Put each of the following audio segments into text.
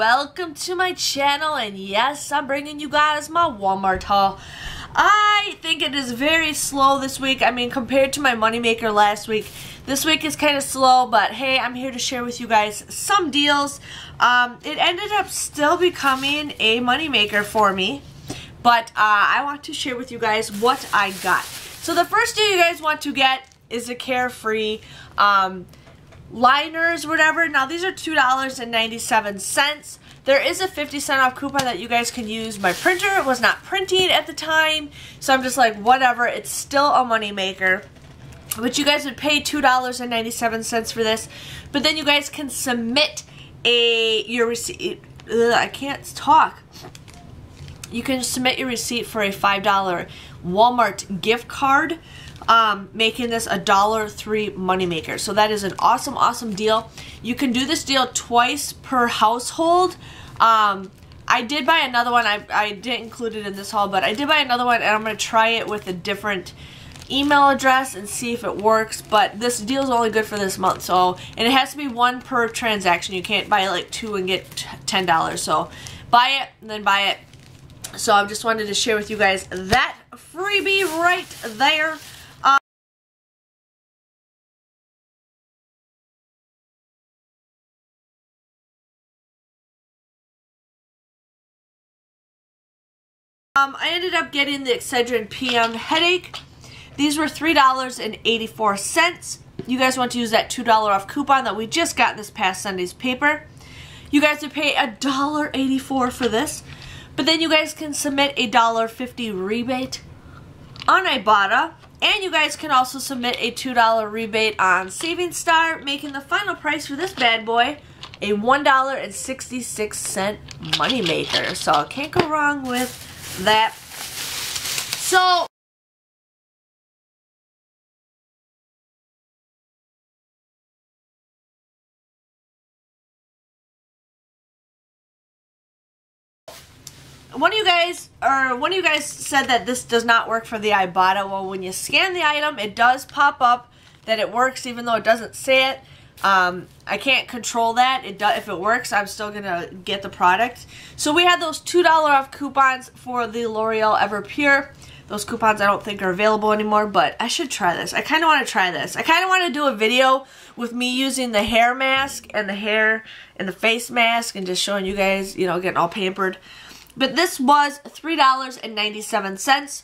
welcome to my channel, and yes, I'm bringing you guys my Walmart haul. I think it is very slow this week. I mean, compared to my Moneymaker last week, this week is kind of slow, but hey, I'm here to share with you guys some deals. It ended up still becoming a Moneymaker for me, but I want to share with you guys what I got. So the first deal you guys want to get is a Carefree Liners, whatever. Now these are $2.97. There is a 50-cent off coupon that you guys can use. My printer was not printing at the time, so I'm just like, whatever, it's still a Moneymaker. But you guys would pay $2.97 for this. But then you guys can submit your receipt. I can't talk. You can submit your receipt for a $5 Walmart gift card, making this a $1.03 Moneymaker. So that is an awesome, awesome deal. You can do this deal twice per household. I did buy another one. I didn't include it in this haul, but I did buy another one, and I'm going to try it with a different email address and see if it works. But this deal is only good for this month, so, and it has to be one per transaction. You can't buy like two and get $10. So buy it and then buy it. So I just wanted to share with you guys that freebie right there. I ended up getting the Excedrin PM Headache. These were $3.84. You guys want to use that $2 off coupon that we just got in this past Sunday's paper. You guys would pay $1.84 for this. But then you guys can submit a $1.50 rebate on Ibotta. And you guys can also submit a $2 rebate on Savings Star, making the final price for this bad boy a $1.66 Moneymaker. So can't go wrong with that. So one of you guys said that this does not work for the Ibotta. Well, when you scan the item, it does pop up that it works, even though it doesn't say it. I can't control that. If it works, I'm still gonna get the product. So we had those $2 off coupons for the L'Oreal Ever Pure. Those coupons I don't think are available anymore, but I should try this. I kind of want to try this. I kind of want to do a video with me using the hair mask and the hair and the face mask and just showing you guys, you know, getting all pampered. But this was $3.97.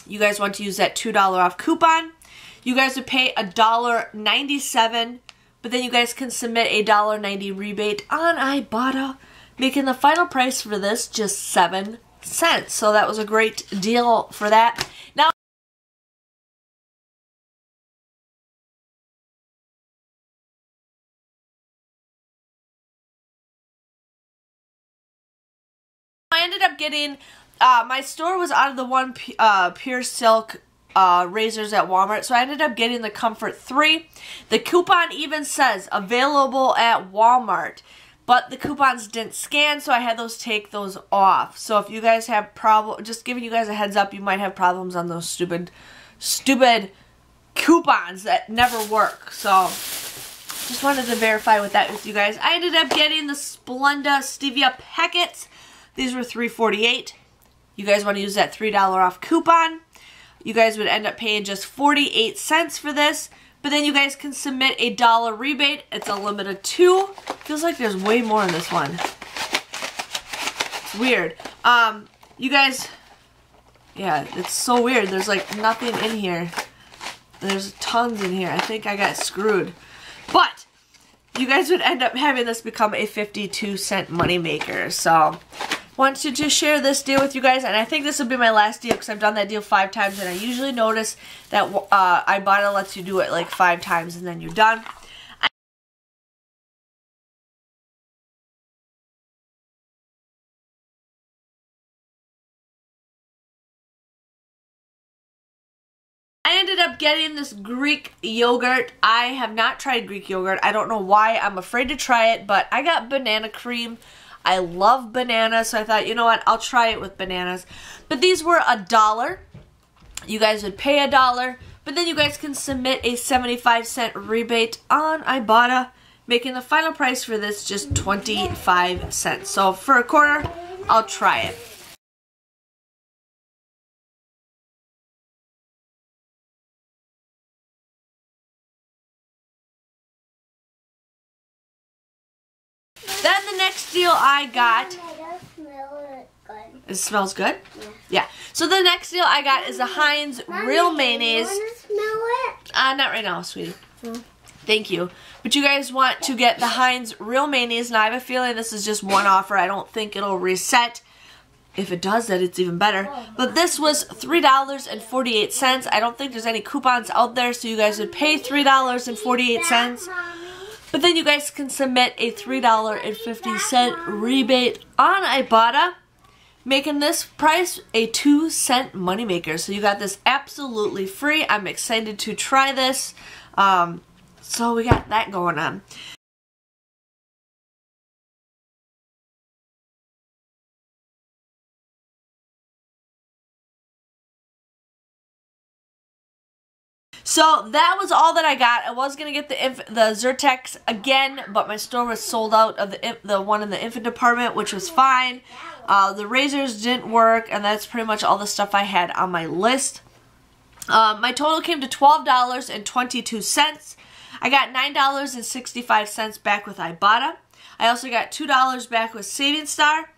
You guys want to use that $2 off coupon. You guys would pay $1.97, but then you guys can submit a $1.90 rebate on Ibotta, making the final price for this just 7 cents. So that was a great deal for that. Now, I ended up getting, my store was out of the one Pure Silk razors at Walmart, so I ended up getting the Comfort 3. The coupon even says available at Walmart, but the coupons didn't scan, so I had take those off. So if you guys have just giving you guys a heads up, you might have problems on those stupid coupons that never work. So just wanted to verify with you guys. I ended up getting the Splenda Stevia packets. These were $3.48. You guys want to use that $3 off coupon. You guys would end up paying just 48 cents for this. But then you guys can submit a $1 rebate. It's a limit of 2. Feels like there's way more in this one. It's weird. You guys, yeah, it's so weird. There's like nothing in here. There's tons in here. I think I got screwed. But you guys would end up having this become a 52-cent Moneymaker. So wanted to just share this deal with you guys, and I think this will be my last deal because I've done that deal 5 times, and I usually notice that Ibotta lets you do it like 5 times and then you're done. I ended up getting this Greek yogurt. I have not tried Greek yogurt. I don't know why. I'm afraid to try it, but I got banana cream. I love bananas, so I thought, you know what, I'll try it with bananas. But these were $1. You guys would pay $1, but then you guys can submit a 75-cent rebate on Ibotta, making the final price for this just 25 cents. So for a quarter, I'll try it. Then the next deal I got, it smells good? Yeah. So the next deal I got is the Heinz Real Mayonnaise. You want to smell it? Not right now, sweetie. Thank you. But you guys want to get the Heinz Real Mayonnaise. Now I have a feeling this is just one offer. I don't think it'll reset. If it does, then it's even better. But this was $3.48. I don't think there's any coupons out there, so you guys would pay $3.48. But then you guys can submit a $3.50 rebate on Ibotta, making this price a 2-cent moneymaker. So you got this absolutely free. I'm excited to try this. So we got that going on. So that was all that I got. I was going to get the Zyrtex again, but my store was sold out of the one in the infant department, which was fine. The razors didn't work, and that's pretty much all the stuff I had on my list. My total came to $12.22. I got $9.65 back with Ibotta. I also got $2 back with Saving Star.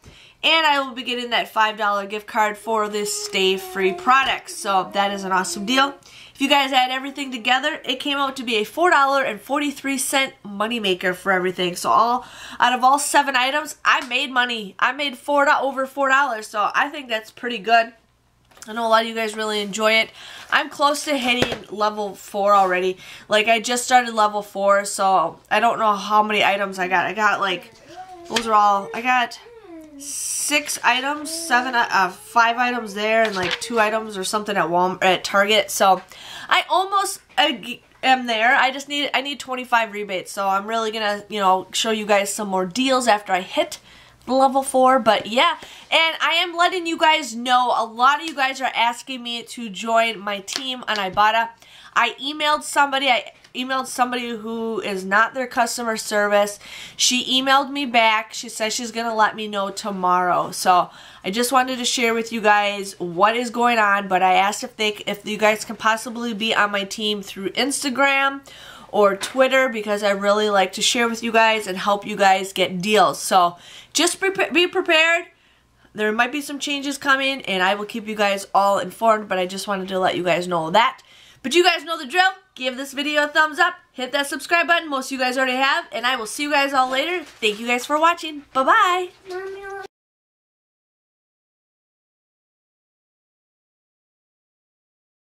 And I will be getting that $5 gift card for this Stay Free products. So that is an awesome deal. If you guys add everything together, it came out to be a $4.43 moneymaker for everything. So out of all 7 items, I made money. I made over $4. So I think that's pretty good. I know a lot of you guys really enjoy it. I'm close to hitting level 4 already. Like, I just started level 4, so I don't know how many items I got. I got, like, those are all, I got 6 items, 5 items there, and like 2 items or something at Target. So I almost am there. I need 25 rebates. So I'm really gonna, show you guys some more deals after I hit level 4. But yeah, and I am letting you guys know, a lot of you guys are asking me to join my team on Ibotta. I emailed somebody who is not their customer service. She emailed me back. She says she's going to let me know tomorrow. So I just wanted to share with you guys what is going on. But I asked if you guys can possibly be on my team through Instagram or Twitter, because I really like to share with you guys and help you guys get deals. So just be prepared. There might be some changes coming, and I will keep you guys all informed. But I just wanted to let you guys know that. But you guys know the drill. Give this video a thumbs up. Hit that subscribe button. Most of you guys already have. And I will see you guys all later. Thank you guys for watching. Bye-bye.